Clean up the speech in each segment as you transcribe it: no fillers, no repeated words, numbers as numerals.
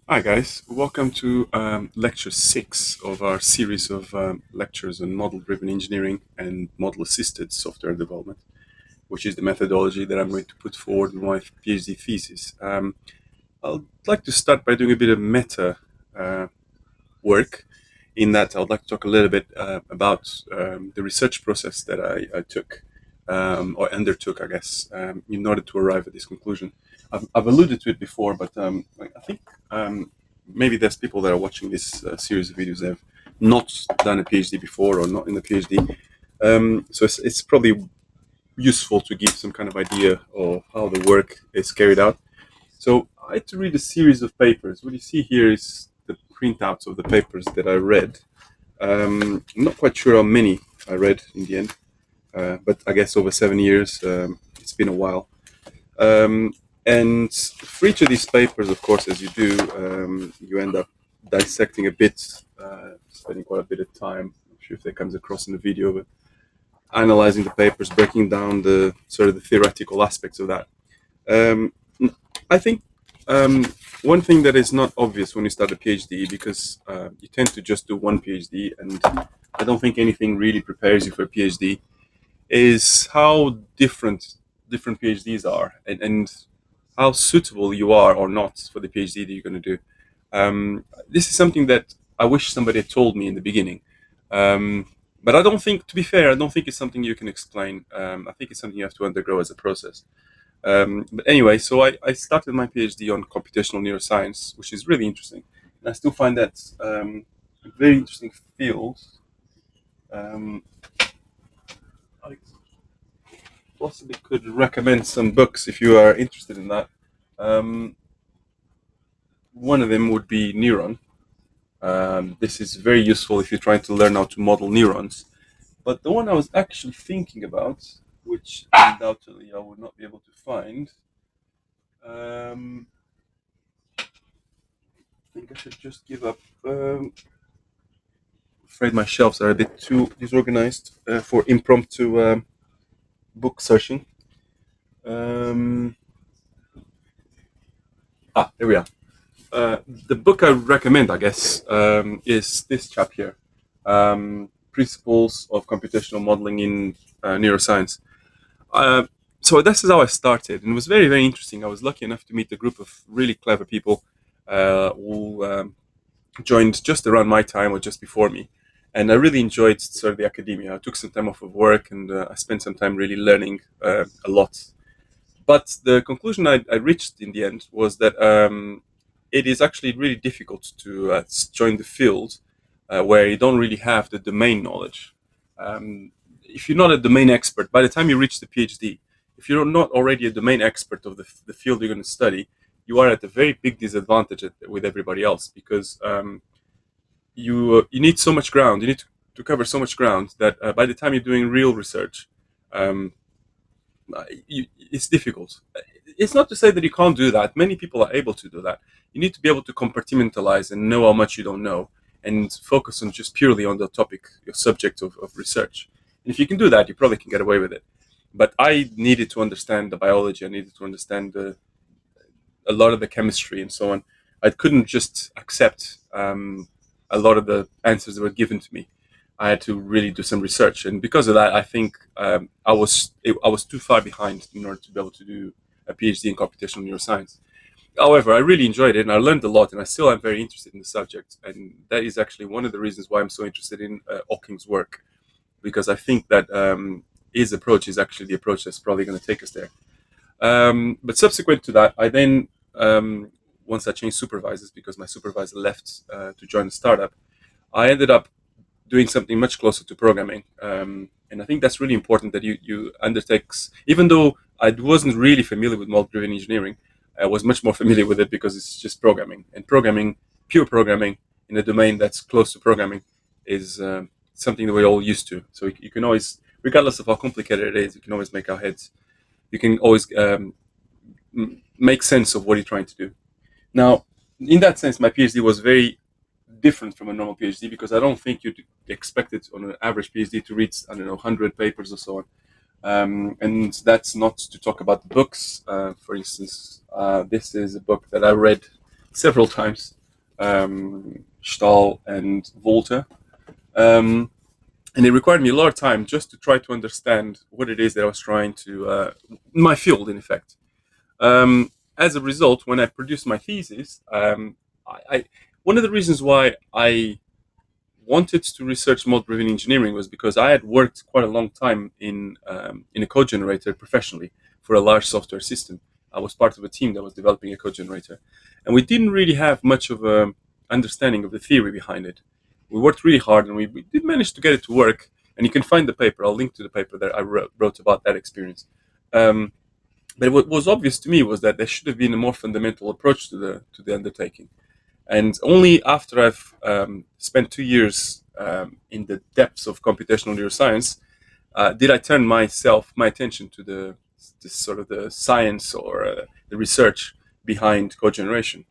Hi guys, welcome to lecture 6 of our series of lectures on model-driven engineering and model-assisted software development, which is the methodology that I'm going to put forward in my PhD thesis. I'd like to start by doing a bit of meta uh, work. In that, I would like to talk a little bit about the research process that I took or undertook, I guess, in order to arrive at this conclusion. I've alluded to it before, but I think maybe there's people that are watching this series of videos that have not done a PhD before or not in the PhD. So it's probably useful to give some kind of idea of how the work is carried out. So I had to read a series of papers. What you see here is the printouts of the papers that I read. I'm not quite sure how many I read in the end, but I guess over 7 years, it's been a while. Um, and for each of these papers, of course, as you do, you end up dissecting a bit, spending quite a bit of time. I'm not sure if that comes across in the video, but analyzing the papers, breaking down the sort of the theoretical aspects of that. Um, I think one thing that is not obvious when you start a PhD, because you tend to just do one PhD, and I don't think anything really prepares you for a PhD, is how different PhDs are, and how suitable you are or not for the PhD that you're going to do. This is something that I wish somebody had told me in the beginning. But I don't think, to be fair, I don't think it's something you can explain. I think it's something you have to undergo as a process. But anyway, so I started my PhD on computational neuroscience, which is really interesting. And I still find that a very interesting field. Um, I possibly could recommend some books if you are interested in that. Um, One of them would be Neuron. This is very useful if you're trying to learn how to model neurons. But the one I was actually thinking about, which undoubtedly I would not be able to find, I think I should just give up. Afraid my shelves are a bit too disorganized for impromptu book searching. Um, Here we are. The book I recommend, I guess, is this chap here, Principles of Computational Modeling in Neuroscience. Uh, so this is how I started, and it was very, very interesting. I was lucky enough to meet a group of really clever people who joined just around my time or just before me. And I really enjoyed sort of the academia. I took some time off of work and I spent some time really learning a lot. But the conclusion I reached in the end was that it is actually really difficult to join the field where you don't really have the domain knowledge. If you're not a domain expert, by the time you reach the PhD, if you're not already a domain expert of the field you're going to study, you are at a very big disadvantage with everybody else because you need so much ground. You need to cover so much ground that by the time you're doing real research, um, it's difficult. It's not to say that you can't do that. Many people are able to do that. You need to be able to compartmentalize and know how much you don't know, and focus on just purely on the topic, your subject of research. And if you can do that, you probably can get away with it. But I needed to understand the biology. I needed to understand a lot of the chemistry and so on. I couldn't just accept a lot of the answers that were given to me. I had to really do some research, and because of that, I think I was too far behind in order to be able to do a PhD in computational neuroscience. However, I really enjoyed it, and I learned a lot, and I still am very interested in the subject, and that is actually one of the reasons why I'm so interested in Hawking's work, because I think that his approach is actually the approach that's probably going to take us there. But subsequent to that, I then, once I changed supervisors because my supervisor left to join a startup, I ended up doing something much closer to programming. And I think that's really important that you undertake, even though I wasn't really familiar with model-driven engineering, I was much more familiar with it because it's just programming. And programming, pure programming in a domain that's close to programming is something that we're all used to. So you can always, regardless of how complicated it is, you can always make our heads, you can always make sense of what you're trying to do. Now, in that sense, my PhD was very different from a normal PhD because I don't think you'd expect it on an average PhD to read, I don't know, 100 papers or so on. And that's not to talk about the books. For instance, this is a book that I read several times. Stahl and Volta. Um, and it required me a lot of time just to try to understand what it is that I was trying to, my field, in effect. As a result, when I produced my thesis, one of the reasons why I wanted to research model-driven engineering was because I had worked quite a long time in a code generator professionally for a large software system. I was part of a team that was developing a code generator, and we didn't really have much of a understanding of the theory behind it. We worked really hard, and we did manage to get it to work. And you can find the paper. I'll link to the paper that I wrote about that experience. Um, but what was obvious to me was that there should have been a more fundamental approach to the undertaking. And only after I've spent 2 years in the depths of computational neuroscience did I turn my attention to the this sort of the science or the research behind code generation.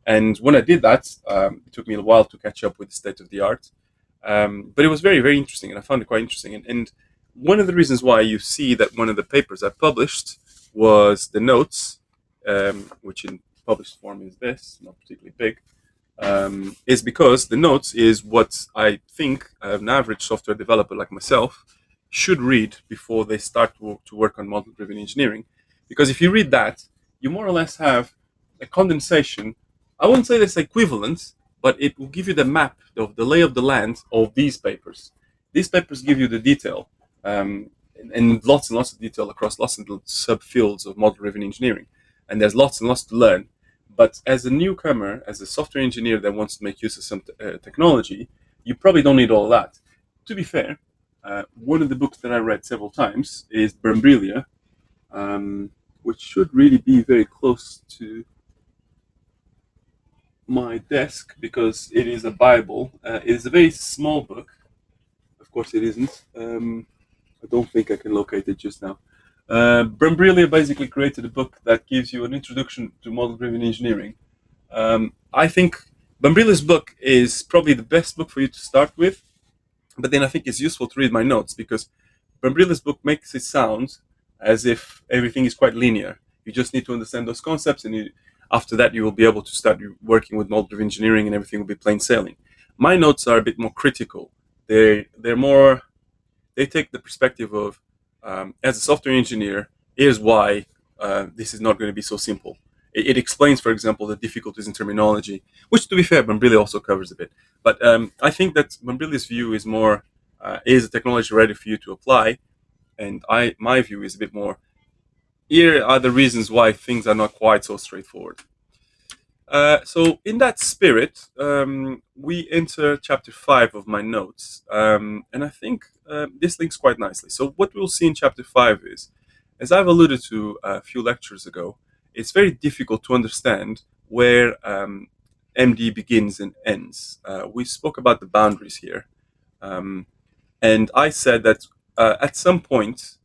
And when I did that, it took me a while to catch up with the state of the art. But it was very, very interesting, and I found it quite interesting. And one of the reasons why you see that one of the papers I published was the notes, which in published form is this, not particularly big, is because the notes is what I think an average software developer like myself should read before they start to work on model driven engineering. Because if you read that, you more or less have a condensation. I wouldn't say that's equivalent, but it will give you the map of the lay of the land of these papers. These papers give you the detail and lots of detail across lots of subfields of model driven engineering. And there's lots and lots to learn. But as a newcomer, as a software engineer that wants to make use of some technology, you probably don't need all that. To be fair, one of the books that I read several times is Brambilla, which should really be very close to my desk because it is a Bible. It is a very small book. Of course, it isn't. I don't think I can locate it just now. Brambilla basically created a book that gives you an introduction to model-driven engineering. I think Bambrilla's book is probably the best book for you to start with, but then I think it's useful to read my notes because Bambrilla's book makes it sound as if everything is quite linear. You just need to understand those concepts, and after that, you will be able to start working with model-driven engineering, and everything will be plain sailing. My notes are a bit more critical. They're more they take the perspective of as a software engineer, here's why this is not going to be so simple. It explains, for example, the difficulties in terminology, which, to be fair, Brambilla also covers a bit. But I think that Brambilla's view is more is the technology ready for you to apply, and my view is a bit more. Here are the reasons why things are not quite so straightforward. So, in that spirit, we enter chapter 5 of my notes. And I think this links quite nicely. So, what we'll see in chapter 5 is, as I've alluded to a few lectures ago, it's very difficult to understand where MD begins and ends. We spoke about the boundaries here. Um, and I said that at some point,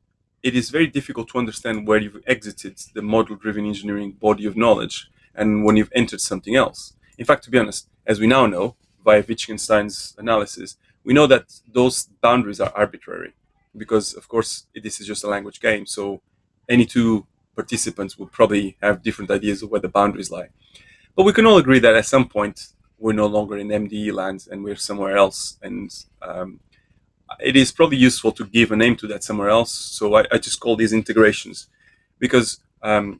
it is very difficult to understand where you've exited the model driven engineering body of knowledge and when you've entered something else. In fact, to be honest, as we now know, via Wittgenstein's analysis, we know that those boundaries are arbitrary because, of course, this is just a language game. So any two participants will probably have different ideas of where the boundaries lie. But we can all agree that at some point, we're no longer in MDE land and we're somewhere else. And it is probably useful to give a name to that somewhere else. So I just call these integrations because,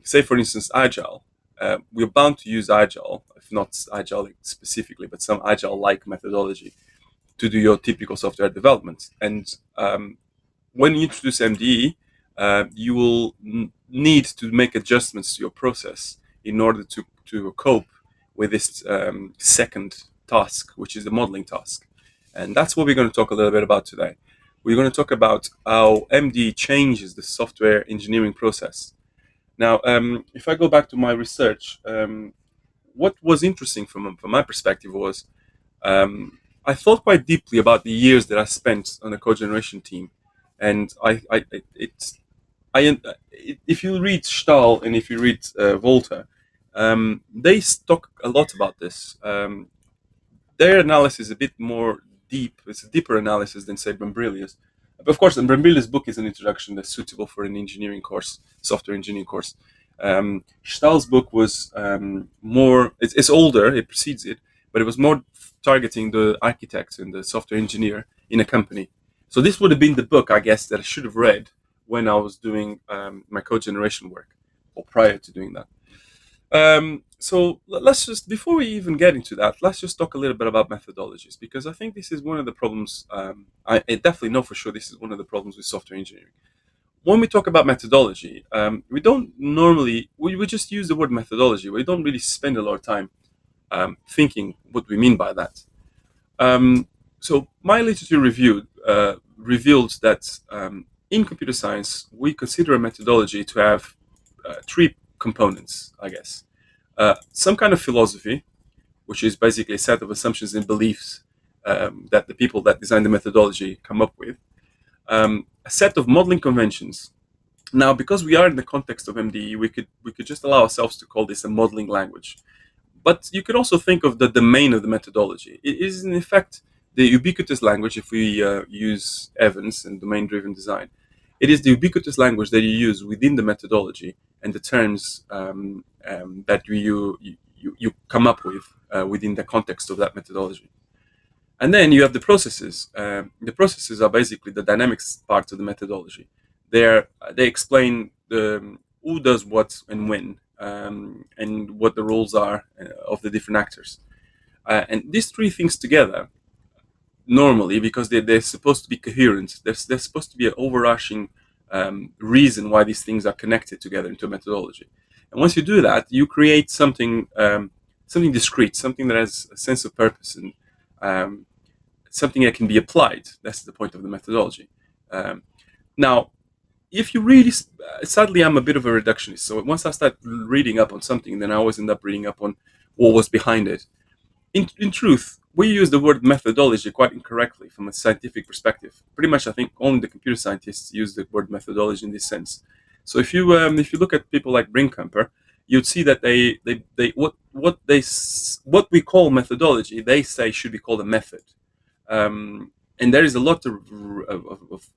say, for instance, Agile. We're bound to use Agile, if not Agile specifically, but some Agile-like methodology to do your typical software development. And when you introduce MDE, you will need to make adjustments to your process in order to cope with this second task, which is the modeling task. And that's what we're going to talk a little bit about today. We're going to talk about how MD changes the software engineering process. Now, if I go back to my research, what was interesting from my perspective was I thought quite deeply about the years that I spent on the code generation team, and if you read Stahl and if you read Volta, they talk a lot about this. Their analysis is a bit more deep. It's a deeper analysis than, say, Brambrilla's. But of course, and Brambrilla's book is an introduction that's suitable for an engineering course, software engineering course. Stahl's book was more, it's older, it precedes it, but it was more targeting the architect and the software engineer in a company. So this would have been the book, I guess, that I should have read when I was doing my code generation work, or prior to doing that. So let's just, before we even get into that, let's just talk a little bit about methodologies, because I think this is one of the problems. I definitely know for sure this is one of the problems with software engineering. When we talk about methodology, we don't normally, we just use the word methodology. We don't really spend a lot of time thinking what we mean by that. So my literature review revealed that in computer science, we consider a methodology to have three components, I guess. Some kind of philosophy, which is basically a set of assumptions and beliefs that the people that design the methodology come up with. A set of modeling conventions. Now, because we are in the context of MDE, we could just allow ourselves to call this a modeling language. But you could also think of the domain of the methodology. It is, in effect, the ubiquitous language, if we use Evans and domain-driven design. It is the ubiquitous language that you use within the methodology and the terms that you come up with within the context of that methodology. And then you have the processes. The processes are basically the dynamics part of the methodology. They explain who does what and when, and what the roles are of the different actors. And these three things together, normally, because they're supposed to be coherent, there's supposed to be an overarching reason why these things are connected together into a methodology. And once you do that, you create something something discrete, something that has a sense of purpose, and something that can be applied. That's the point of the methodology. Now, if you really, sadly, I'm a bit of a reductionist. So once I start reading up on something, then I always end up reading up on what was behind it. In truth, we use the word methodology quite incorrectly from a scientific perspective. Pretty much, I think only the computer scientists use the word methodology in this sense. So if you look at people like Brinkamper, you'd see that they what we call methodology, they say should be called a method. And there is a lot of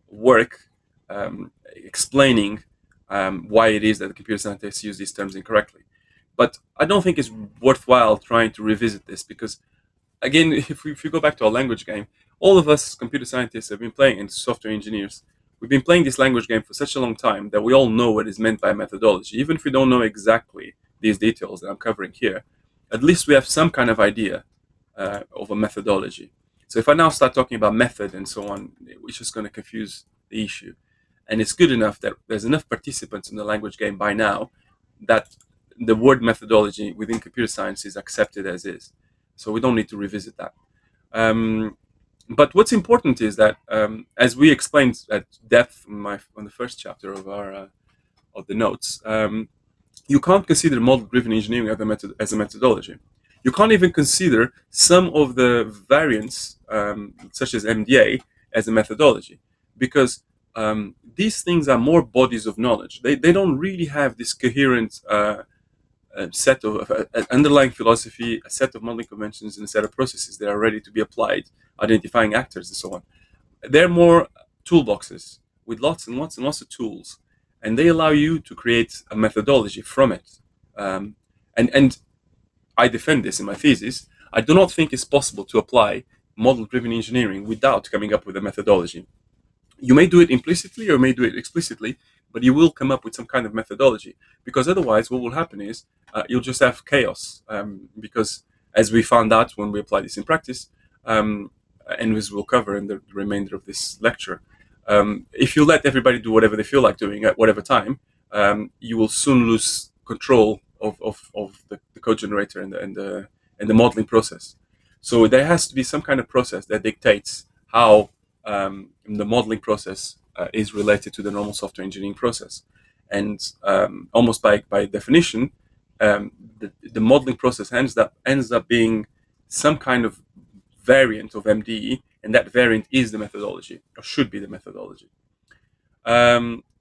work explaining why it is that the computer scientists use these terms incorrectly. But I don't think it's worthwhile trying to revisit this, because, again, if you go back to our language game, all of us computer scientists have been playing, and software engineers, we've been playing this language game for such a long time that we all know what is meant by methodology. Even if we don't know exactly these details that I'm covering here, at least we have some kind of idea of a methodology. So if I now start talking about method and so on, it's just going to confuse the issue. And it's good enough that there's enough participants in the language game by now that the word methodology within computer science is accepted as is. So we don't need to revisit that. But what's important is that, as we explained at depth on the first chapter of our of the notes, you can't consider model-driven engineering as a methodology. You can't even consider some of the variants, such as MDA, as a methodology, because these things are more bodies of knowledge. They don't really have this coherent set of underlying philosophy, a set of modeling conventions, and a set of processes that are ready to be applied, identifying actors and so on. They're more toolboxes with lots and lots and lots of tools, and they allow you to create a methodology from it. And I defend this in my thesis. I do not think it's possible to apply model-driven engineering without coming up with a methodology. You may do it implicitly or may do it explicitly, but you will come up with some kind of methodology, because otherwise what will happen is you'll just have chaos, because, as we found out when we apply this in practice, and as we'll cover in the remainder of this lecture, if you let everybody do whatever they feel like doing at whatever time, you will soon lose control of the code generator and the modeling process. So there has to be some kind of process that dictates how the modeling process is related to the normal software engineering process. And almost by definition, the modeling process ends up being some kind of variant of MDE, and that variant is the methodology, or should be the methodology.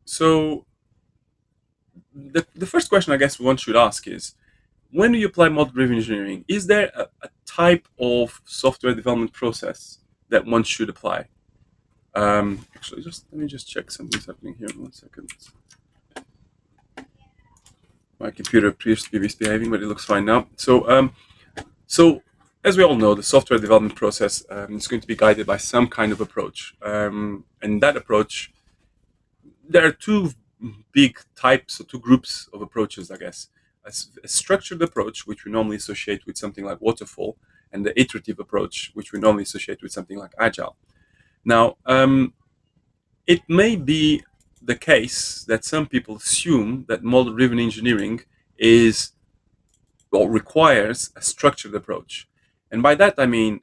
So the first question I guess one should ask is, when you apply model-driven engineering, is there a type of software development process that one should apply? Actually, let me just check something's happening here. 1 second. My computer appears to be misbehaving, but it looks fine now. So So, as we all know, the software development process is going to be guided by some kind of approach. And that approach, there are two big types or two groups of approaches, I guess. A structured approach, which we normally associate with something like waterfall, and the iterative approach, which we normally associate with something like agile. Now, it may be the case that some people assume that model driven engineering is or requires a structured approach. And by that, I mean,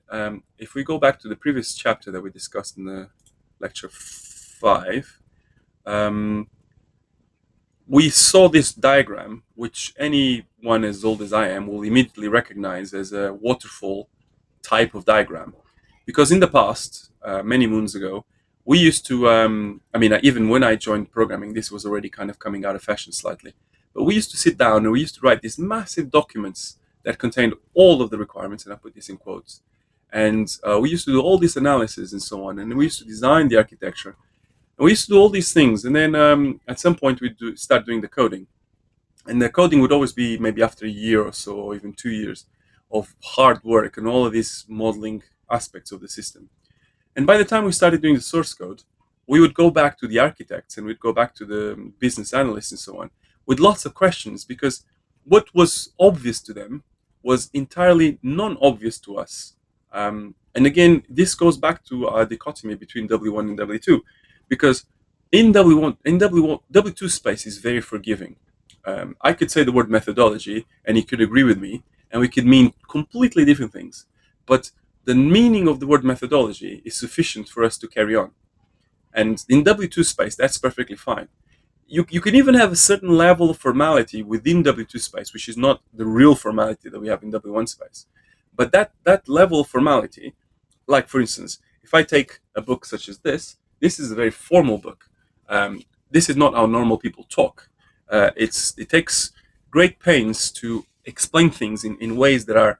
if we go back to the previous chapter that we discussed in the lecture 5, um, we saw this diagram, which anyone as old as I am will immediately recognize as a waterfall type of diagram. Because in the past, many moons ago, we used to, even when I joined programming, this was already kind of coming out of fashion slightly. But we used to sit down and we used to write these massive documents that contained all of the requirements, and I put this in quotes. And we used to do all this analysis and so on, and we used to design the architecture. And we used to do all these things, and then at some point we'd start doing the coding. And the coding would always be maybe after a year or so, or even 2 years of hard work and all of these modeling aspects of the system. And by the time we started doing the source code, we would go back to the architects and we'd go back to the business analysts and so on with lots of questions, because what was obvious to them was entirely non-obvious to us. And again, this goes back to our dichotomy between W1 and W2, because in W1, in W1, W2 space is very forgiving. I could say the word methodology and he could agree with me, and we could mean completely different things. But the meaning of the word methodology is sufficient for us to carry on. And in W2 space, that's perfectly fine. You can even have a certain level of formality within W2 space, which is not the real formality that we have in W1 space. But that level of formality, like for instance, if I take a book such as this is a very formal book. This is not how normal people talk. It takes great pains to explain things in ways that are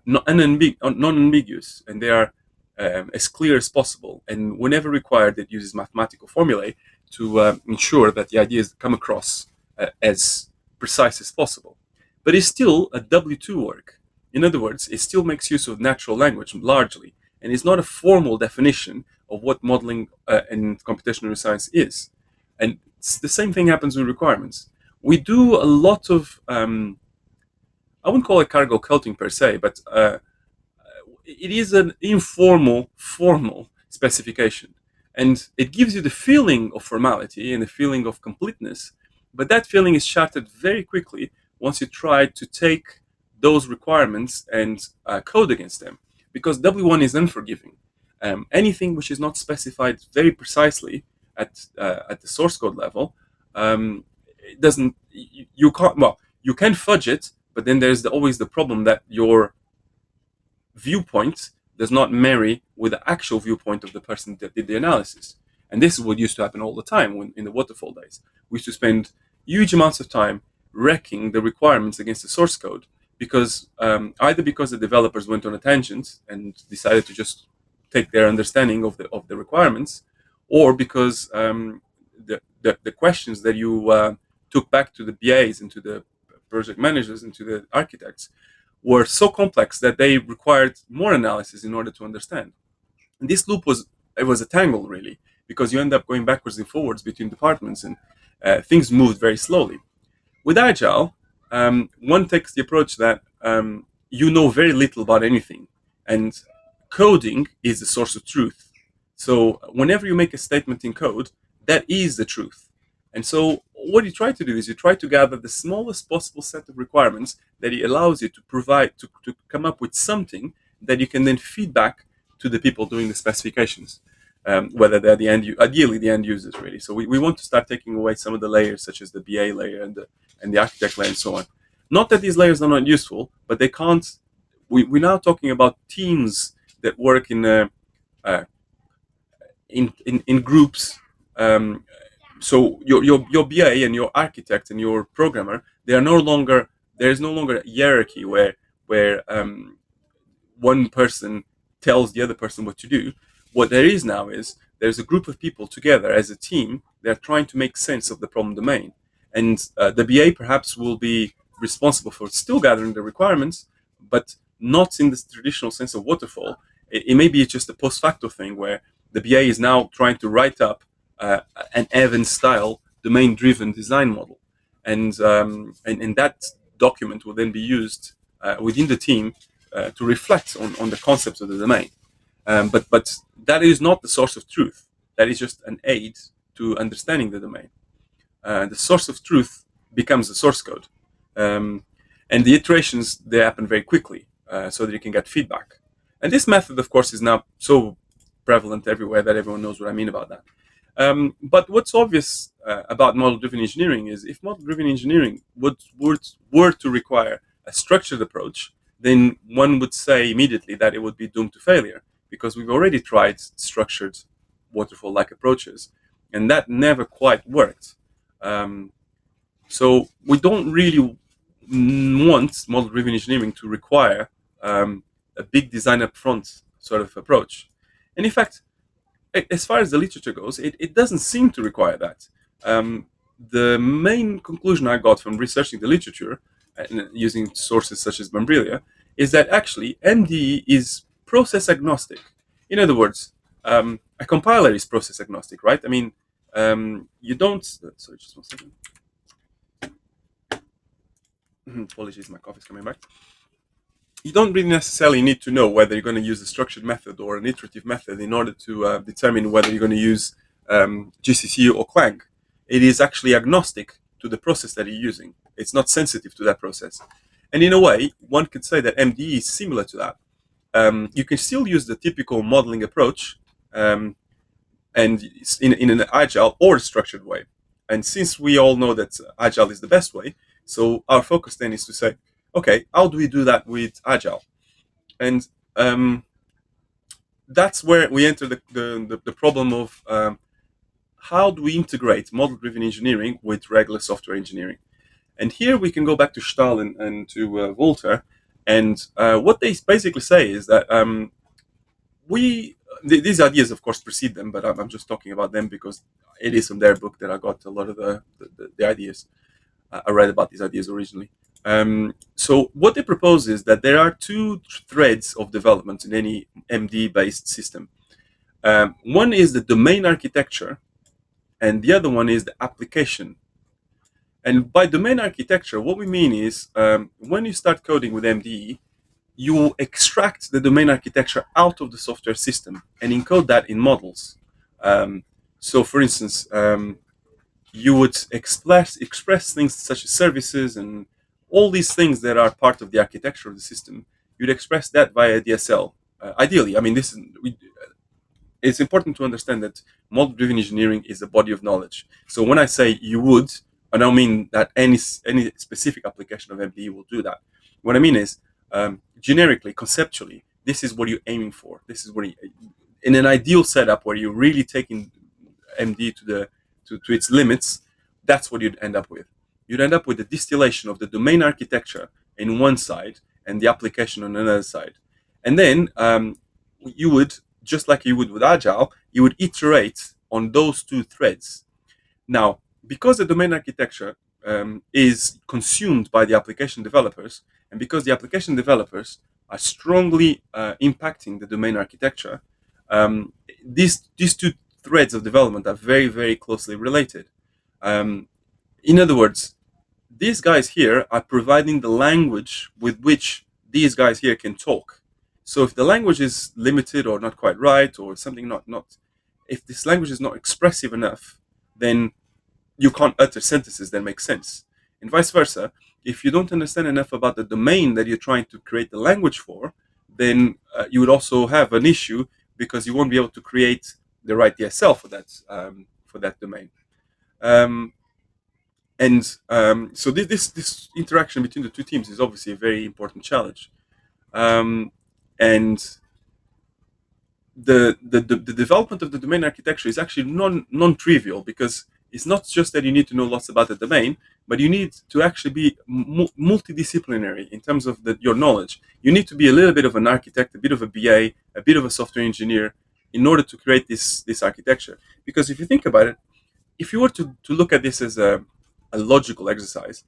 non-ambiguous, and they are as clear as possible. And whenever required, it uses mathematical formulae to ensure that the ideas come across as precise as possible. But it's still a W2 work. In other words, it still makes use of natural language largely, and it's not a formal definition of what modeling and computational neuroscience is. And the same thing happens with requirements. We do a lot of, I wouldn't call it cargo culting per se, but it is an informal, formal specification. And it gives you the feeling of formality and the feeling of completeness, but that feeling is shattered very quickly once you try to take those requirements and code against them, because W1 is unforgiving. Anything which is not specified very precisely at the source code level, it doesn't you can't, well, you can fudge it, but then there's always the problem that your viewpoint does not marry with the actual viewpoint of the person that did the analysis. And this is what used to happen all the time when in the waterfall days. We used to spend huge amounts of time wrecking the requirements against the source code, because either because the developers went on a tangent and decided to just take their understanding of the requirements, or because the questions that you took back to the BAs and to the project managers and to the architects were so complex that they required more analysis in order to understand. And this loop was a tangle really, because you end up going backwards and forwards between departments, and things moved very slowly. With Agile, one takes the approach that you know very little about anything, and coding is the source of truth. So whenever you make a statement in code, that is the truth. And so what you try to do is you try to gather the smallest possible set of requirements that it allows you to provide to come up with something that you can then feed back to the people doing the specifications, whether they're ideally the end users really. So we want to start taking away some of the layers, such as the BA layer and the architect layer and so on. Not that these layers are not useful, but they can't. We're now talking about teams that work in groups. So your BA and your architect and your programmer, they are no longer there is no longer a hierarchy where one person tells the other person what to do. What there is now is there's a group of people together as a team. They're trying to make sense of the problem domain, and the BA perhaps will be responsible for still gathering the requirements, but not in the traditional sense of waterfall. It may be just a post facto thing where the BA is now trying to write up an Evans style domain driven design model, and that document will then be used within the team to reflect on the concepts of the domain. But that is not the source of truth. That is just an aid to understanding the domain. The source of truth becomes the source code, um, and the iterations they happen very quickly, so that you can get feedback. And this method, of course, is now so prevalent everywhere that everyone knows what I mean about that. But what's obvious about model-driven engineering is if model-driven engineering were to require a structured approach, then one would say immediately that it would be doomed to failure because we've already tried structured waterfall-like approaches, and that never quite worked. Um, so we don't really want model-driven engineering to require a big design upfront sort of approach. And in fact, as far as the literature goes, it doesn't seem to require that. The main conclusion I got from researching the literature and using sources such as Bombrilia is that actually MDE is process agnostic. In other words, a compiler is process agnostic, right? I mean, you don't. Sorry, just 1 second. Apologies, my coffee's coming back. You don't really necessarily need to know whether you're going to use a structured method or an iterative method in order to determine whether you're going to use GCC or Clang. It is actually agnostic to the process that you're using. It's not sensitive to that process. And in a way, one could say that MDE is similar to that. You can still use the typical modeling approach and in an agile or structured way. And since we all know that agile is the best way, so our focus then is to say, okay, how do we do that with agile? And that's where we enter the problem of how do we integrate model-driven engineering with regular software engineering? And here we can go back to Stahl and to Volter, and what they basically say is that these ideas, of course, precede them, but I'm just talking about them because it is from their book that I got a lot of the ideas. I read about these ideas originally. So what they propose is that there are two threads of development in any MD-based system. One is the domain architecture, and the other one is the application. And by domain architecture, what we mean is when you start coding with MDE, you extract the domain architecture out of the software system and encode that in models. So, for instance, you would express things such as services and all these things that are part of the architecture of the system. You'd express that via DSL. Ideally, I mean, it's important to understand that model-driven engineering is a body of knowledge. So when I say you would, I don't mean that any specific application of MDE will do that. What I mean is, generically, conceptually, this is what you're aiming for. This is what in an ideal setup where you're really taking MD to its limits, that's what you'd end up with. You'd end up with the distillation of the domain architecture in one side and the application on another side. And then you would, just like you would with Agile, you would iterate on those two threads. Now, because the domain architecture is consumed by the application developers, and because the application developers are strongly impacting the domain architecture, these two threads of development are very, very closely related. In other words, these guys here are providing the language with which these guys here can talk. So if the language is limited or not quite right or something not if this language is not expressive enough, then you can't utter sentences that make sense. And vice versa, if you don't understand enough about the domain that you're trying to create the language for, then you would also have an issue because you won't be able to create the right DSL for that domain. So this interaction between the two teams is obviously a very important challenge. And the development of the domain architecture is actually non-trivial because it's not just that you need to know lots about the domain, but you need to actually be multidisciplinary in terms of your knowledge. You need to be a little bit of an architect, a bit of a BA, a bit of a software engineer in order to create this architecture. Because if you think about it, if you were to look at this as a logical exercise,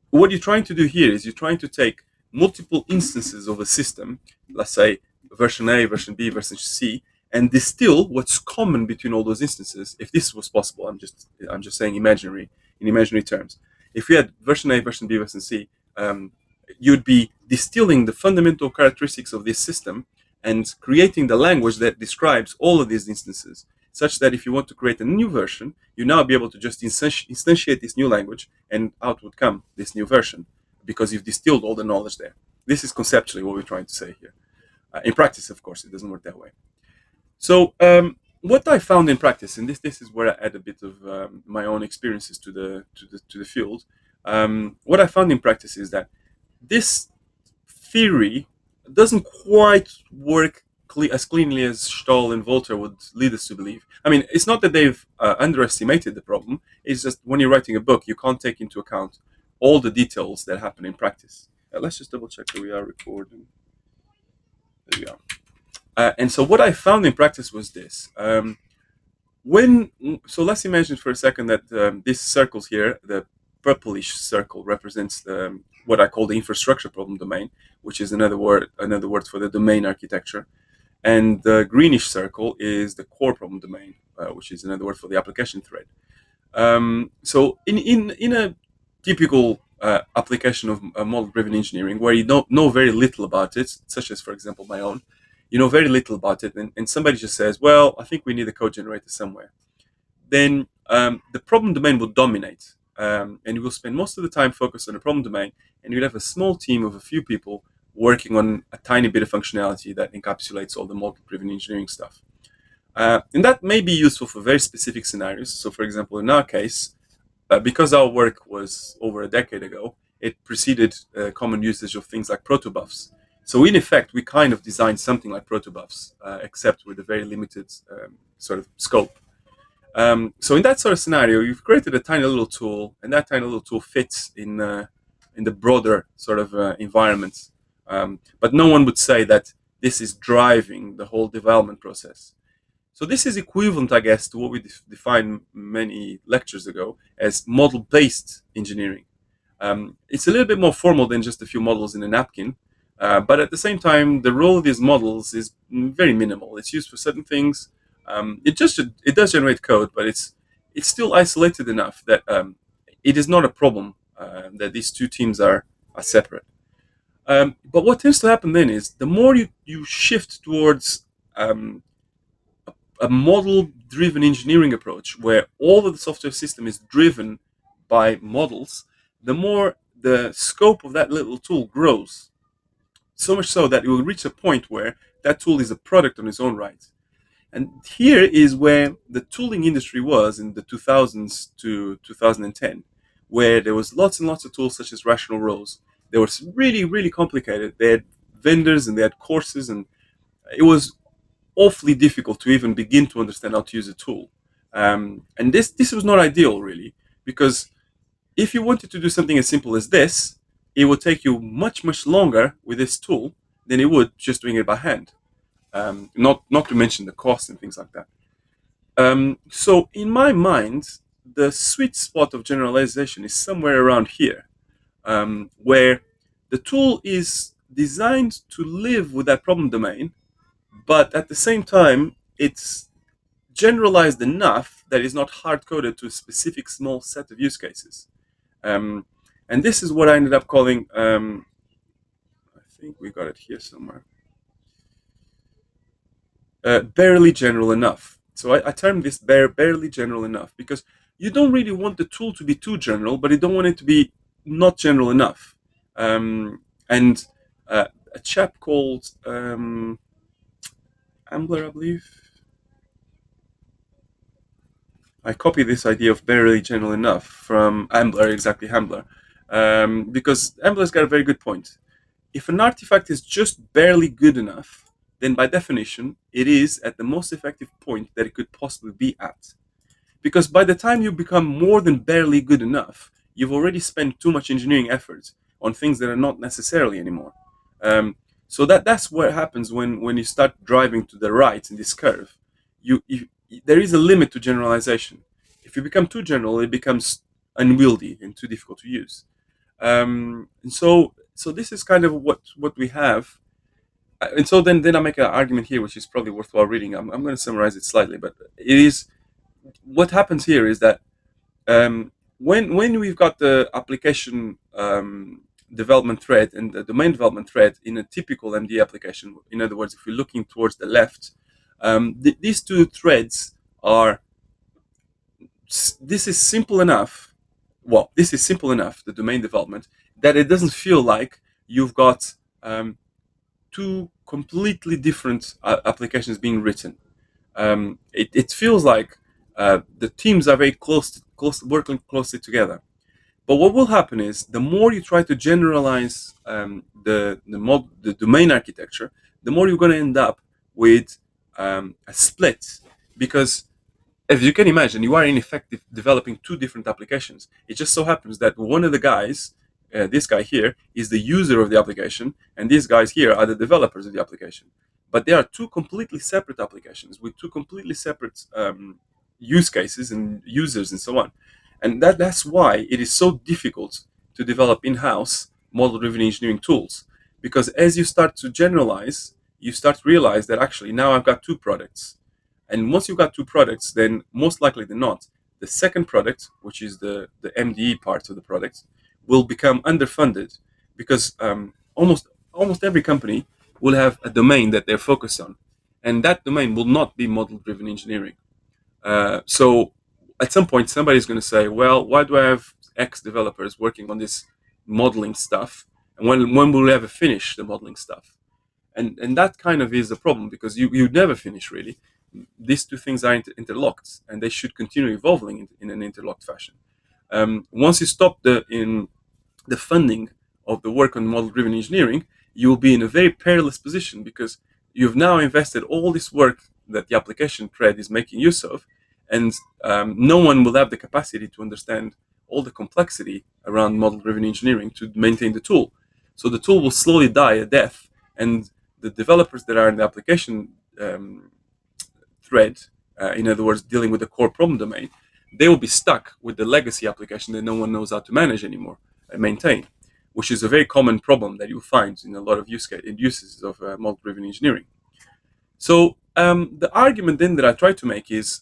what you're trying to do here is you're trying to take multiple instances of a system, let's say version A, version B, version C, and distill what's common between all those instances. If this was possible, I'm just saying imaginary in imaginary terms. If you had version A, version B, version C, um, you'd be distilling the fundamental characteristics of this system and creating the language that describes all of these instances, such that if you want to create a new version, you now be able to just instantiate this new language and out would come this new version because you've distilled all the knowledge there. This is conceptually what we're trying to say here. In practice, of course, it doesn't work that way. So, what I found in practice, and this is where I add a bit of my own experiences to the field. What I found in practice is that this theory doesn't quite work as cleanly as Stahl and Voltaire would lead us to believe. I mean, it's not that they've underestimated the problem. It's just when you're writing a book, you can't take into account all the details that happen in practice. Let's just double check that we are recording. There we are. And so what I found in practice was this. When so let's imagine for a second that these circles here, the purplish circle represents what I call the infrastructure problem domain, which is another word for the domain architecture, and the greenish circle is the core problem domain, which is another word for the application thread. So in a typical application of model-driven engineering, where you don't know very little about it, such as for example my own, you know very little about it, and somebody just says, "Well, I think we need a code generator somewhere." Then the problem domain will dominate, and you will spend most of the time focused on the problem domain, and you'll have a small team of a few people working on a tiny bit of functionality that encapsulates all the model-driven engineering stuff. And that may be useful for very specific scenarios. So, for example, in our case, because our work was over a decade ago, it preceded common usage of things like protobufs. So, in effect, we kind of designed something like protobufs, except with a very limited sort of scope. So in that sort of scenario, you've created a tiny little tool, and that tiny little tool fits in the broader sort of environment. But no one would say that this is driving the whole development process. So this is equivalent, I guess, to what we defined many lectures ago as model-based engineering. It's a little bit more formal than just a few models in a napkin, but at the same time, the role of these models is very minimal. It's used for certain things. It does generate code, but it's still isolated enough that it is not a problem that these two teams are separate. But what tends to happen then is the more you shift towards a model-driven engineering approach, where all of the software system is driven by models, the more the scope of that little tool grows. So much so that it will reach a point where that tool is a product on its own right. And here is where the tooling industry was in the 2000s to 2010, where there was lots and lots of tools such as rational rows. They were really, really complicated. They had vendors and they had courses, and it was awfully difficult to even begin to understand how to use a tool. And this was not ideal, really, because if you wanted to do something as simple as this, it would take you much, much longer with this tool than it would just doing it by hand. Not to mention the cost and things like that. So in my mind, the sweet spot of generalization is somewhere around here, where the tool is designed to live with that problem domain, but at the same time, it's generalized enough that it's not hard coded to a specific small set of use cases. Um, and this is what I ended up calling, I think we got it here somewhere, barely general enough. So I termed this barely general enough because you don't really want the tool to be too general, but you don't want it to be not general enough. And a chap called Ambler, I believe, I copied this idea of barely general enough from Ambler, exactly Ambler, because Ambler's got a very good point. If an artifact is just barely good enough, then by definition, it is at the most effective point that it could possibly be at. Because by the time you become more than barely good enough, you've already spent too much engineering effort on things that are not necessarily anymore. Um, so that's what happens when you start driving to the right in this curve. You there is a limit to generalization. If you become too general, it becomes unwieldy and too difficult to use. And so So this is kind of what we have. And so then I make an argument here, which is probably worthwhile reading. I'm going to summarize it slightly, but it is what happens here is that when we've got the application development thread and the domain development thread in a typical MD application, in other words, if we're looking towards the left, these two threads are. This is simple enough. Well, this is simple enough, the domain development, that it doesn't feel like you've got two completely different applications being written. It feels like the teams are very working closely together. But what will happen is the more you try to generalize the domain architecture, the more you're going to end up with a split, because as you can imagine, you are in effect developing two different applications. It just so happens that one of the guys, this guy here, is the user of the application, and these guys here are the developers of the application. But they are two completely separate applications with two completely separate use cases and users and so on. And that's why it is so difficult to develop in-house model-driven engineering tools, because as you start to generalize, you start to realize that actually now I've got two products, and once you've got two products, then most likely than not, the second product, which is the MDE part of the product, will become underfunded, because almost every company will have a domain that they're focused on, and that domain will not be model-driven engineering. So at some point, somebody's going to say, "Well, why do I have X developers working on this modeling stuff, and when will we ever finish the modeling stuff?" And that kind of is the problem, because you never finish really. These two things are interlocked, and they should continue evolving in an interlocked fashion. Once you stop in the funding of the work on model-driven engineering, you will be in a very perilous position, because you've now invested all this work that the application thread is making use of, and no one will have the capacity to understand all the complexity around model-driven engineering to maintain the tool. So the tool will slowly die a death, and the developers that are in the application thread, in other words, dealing with the core problem domain, they will be stuck with the legacy application that no one knows how to manage anymore and maintain, which is a very common problem that you'll find in a lot of uses of model-driven engineering. So the argument then that I try to make is,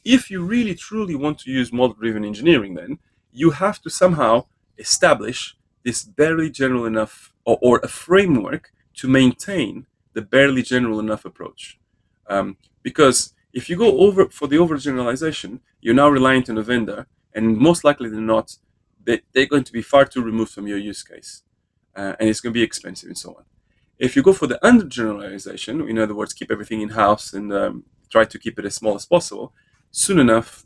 if you really truly want to use model-driven engineering, then you have to somehow establish this barely general enough, or a framework to maintain the barely general enough approach. Because if you go over for the overgeneralization, you're now reliant on a vendor, and most likely than not, they're going to be far too removed from your use case, and it's going to be expensive and so on. If you go for the undergeneralization, in other words, keep everything in house and try to keep it as small as possible, soon enough,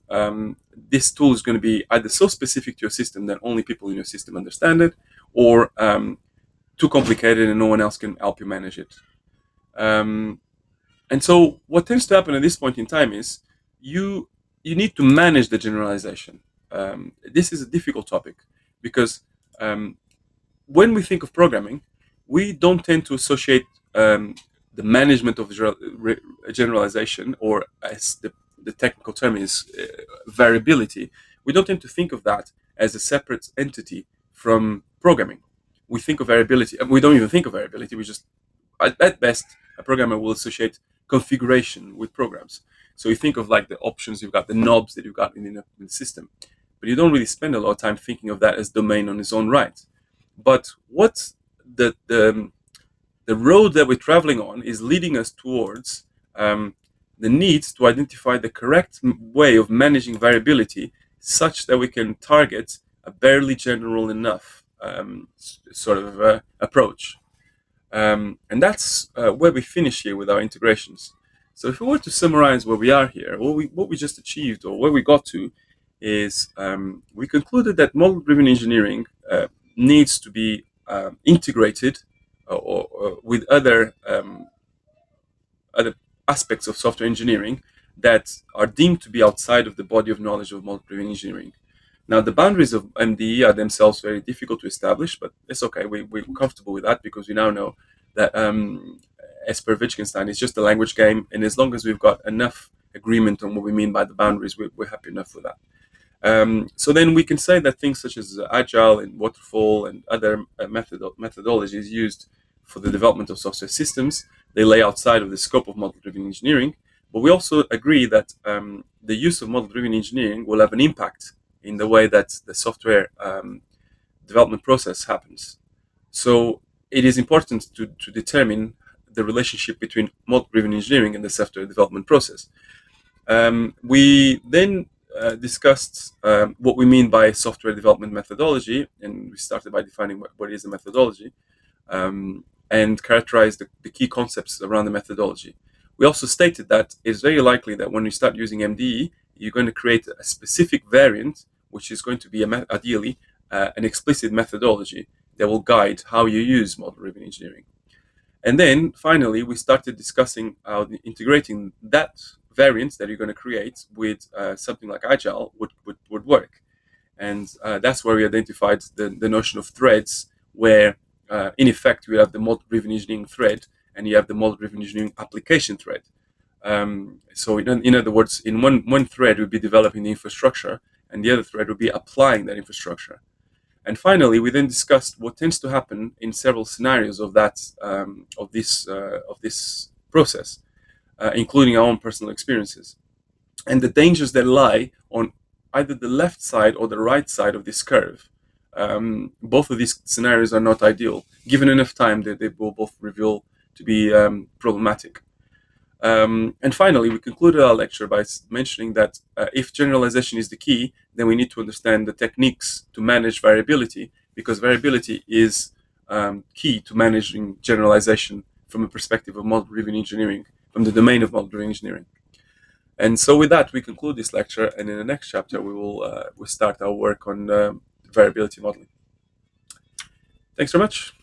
this tool is going to be either so specific to your system that only people in your system understand it, or too complicated and no one else can help you manage it. And so what tends to happen at this point in time is you need to manage the generalization. This is a difficult topic, because when we think of programming, we don't tend to associate the management of generalization, or as the technical term is, variability. We don't tend to think of that as a separate entity from programming. We think of variability, we don't even think of variability. We just, at best, a programmer will associate configuration with programs. So you think of like the options you've got, the knobs that you've got in the system, but you don't really spend a lot of time thinking of that as domain on its own right. But what the road that we're traveling on is leading us towards the need to identify the correct way of managing variability, such that we can target a barely general enough sort of approach. And that's where we finish here with our integrations. So if we were to summarize where we are here, what we just achieved, or where we got to, is we concluded that model-driven engineering needs to be integrated or with other aspects of software engineering that are deemed to be outside of the body of knowledge of model-driven engineering. Now, the boundaries of MDE are themselves very difficult to establish, but it's okay. We're comfortable with that, because we now know that, as per Wittgenstein, it's just a language game, and as long as we've got enough agreement on what we mean by the boundaries, we're happy enough with that. So then we can say that things such as agile and waterfall and other methodologies used for the development of software systems, they lay outside of the scope of model-driven engineering. But we also agree that the use of model-driven engineering will have an impact in the way that the software development process happens. So it is important to determine the relationship between model-driven engineering and the software development process. We then discussed what we mean by software development methodology, and we started by defining what is a methodology, and characterized the key concepts around the methodology. We also stated that it's very likely that when you start using MDE, you're going to create a specific variant, which is going to be ideally an explicit methodology that will guide how you use model-driven engineering. And then finally, we started discussing how integrating that variant that you're going to create with something like Agile would work. And that's where we identified the notion of threads, where in effect we have the model-driven engineering thread and you have the model-driven engineering application thread. So in other words, in one thread would be developing the infrastructure and the other thread would be applying that infrastructure. And finally, we then discussed what tends to happen in several scenarios of this process, including our own personal experiences, and the dangers that lie on either the left side or the right side of this curve. Both of these scenarios are not ideal. Given enough time, they will both reveal to be problematic. And finally, we concluded our lecture by mentioning that if generalization is the key, then we need to understand the techniques to manage variability, because variability is key to managing generalization from a perspective of model-driven engineering, from the domain of model-driven engineering. And so with that, we conclude this lecture, and in the next chapter, we'll start our work on variability modeling. Thanks very much.